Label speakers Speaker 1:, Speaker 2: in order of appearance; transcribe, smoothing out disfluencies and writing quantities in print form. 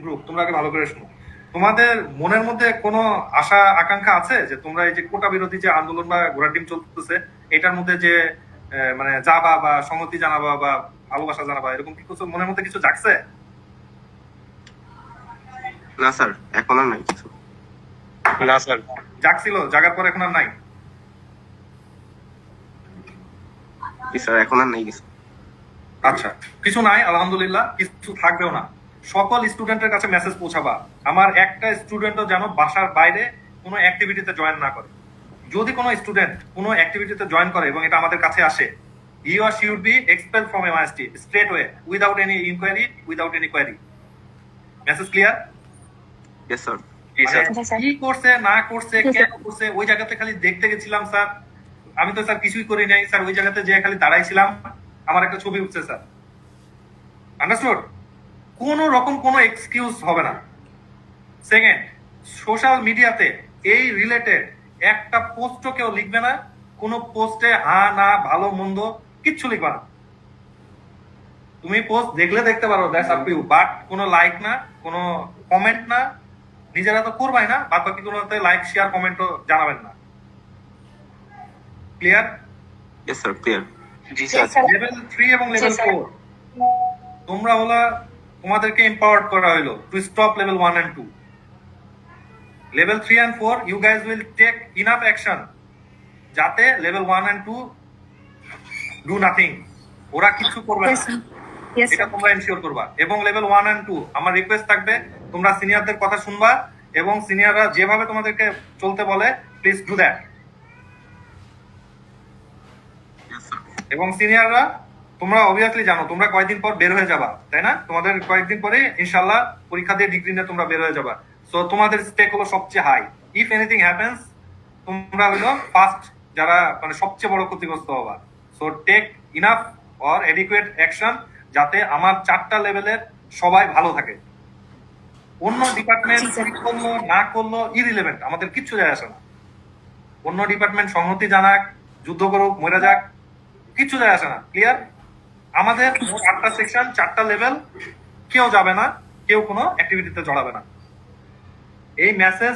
Speaker 1: Group, তোমরা আগে ভালো করে শোনো। তোমাদের মনের মধ্যে কোনো আশা আকাঙ্ক্ষা আছে যে তোমরা এই যে কোটা বিরোধী যে আন্দোলন বা ঘোড়ার ডিম চলতেছে এটার মধ্যে যে মানে যাবা বা সংহতি জানাবা বা ভালোবাসা জানাবা, এরকম কি কিছু মনের মধ্যে কিছু জাগছে?
Speaker 2: না স্যার, এখন আর নাই কিছু।
Speaker 3: না স্যার।
Speaker 1: জাগছিল, জাগার পর এখন আর নাই?
Speaker 2: জি স্যার, এখন আর নাই কিছু।
Speaker 1: আচ্ছা, কিছু নাই, আলহামদুলিল্লাহ, কিছু থাকবেও না। সকল স্টুডেন্টের কাছে মেসেজ পৌঁছাবা, আমার একটা স্টুডেন্টও যেন বাসার বাইরে কোনো অ্যাক্টিভিটিতে জয়েন না করে। যদি কোনো স্টুডেন্ট কোনো অ্যাক্টিভিটিতে জয়েন করে এবং এটা আমাদের কাছে আসে, he or she would be expelled from MIST straight way, without any inquiry, without any query. Message clear?
Speaker 2: Yes sir.
Speaker 1: কি করছে না করছে কেন করছে ওই জায়গাতে খালি দেখতে গেছিলাম স্যার, আমি তো স্যার কিছুই করি নাই স্যার, ওই জায়গাতে যে খালি দাঁড়াইছিলাম, আমার একটা ছবি উঠছে স্যার। আন্ডারস্টুড? কোন রকম কোনো এক্সকিউজ হবে না। সেকেন্ড, সোশ্যাল মিডিয়াতে এই রিলেটেড একটা পোস্টও কেউ লিখবে না, কোনো পোস্টে হা না ভালো মন্দ কিচ্ছু লিখবে না। তুমি পোস্ট দেখলে দেখতে পারো, that's up to you, but কোনো লাইক না, কোনো কমেন্ট না, নিজেরা তো করবাই না, বাদ বাকি কোনোতে লাইক শেয়ার কমেন্টও জানাবেন না। ক্লিয়ার?
Speaker 2: Yes sir, clear.
Speaker 3: জি স্যার।
Speaker 1: লেভেল 3 এবং লেভেল 4 তোমরা হলো, তোমাদেরকে এম্পাওয়ার্ড করা হলো to stop level 1 and 2। Level 3 and 4 you guys will take enough action যাতে লেভেল 1 and 2 ডু নাথিং, ওরা কিছু করবে না, এটা তোমরা এনশিওর করবা। এবং লেভেল 1 and 2 আমার রিকোয়েস্ট থাকবে, তোমরা সিনিয়রদের কথা শুনবা এবং সিনিয়ররা যেভাবে তোমাদেরকে চলতে বলে প্লিজ ডু দ্যাট। এবং সিনিয়ররা, তোমরা অবভিয়াসলি জানো তোমরা কয়েকদিন পর বের হয়ে যাবা, তাই না? তোমাদের কয়েকদিন পরে ইনশাআল্লাহ পরীক্ষা দিয়ে ডিগ্রি নিয়ে তোমরা বের হয়ে যাবা। সো তোমাদের স্টেক হলো সবচেয়ে হাই। ইফ এনিথিং হ্যাপেন্স, তোমরা হলো ফার্স্ট যারা মানে সবচেয়ে বড় ক্ষতিগ্রস্ত হবা। So take enough or adequate action যাতে আমার 4টা লেভেলের সবাই ভালো থাকে। অন্য ডিপার্টমেন্ট কি করলো না করলো ইরিলেভেন্ট, আমাদের কিচ্ছু যায় আসে না। অন্য ডিপার্টমেন্ট সংহতি জানাক, যুদ্ধ করুক, মরে যাক, কিচ্ছু যায় আসে না। ক্লিয়ার? আমাদের 8টা সেকশন, 4টা লেভেল, কেউ যাবে না, কেউ কোনো অ্যাক্টিভিটিতে জড়াবে না। এই মেসেজ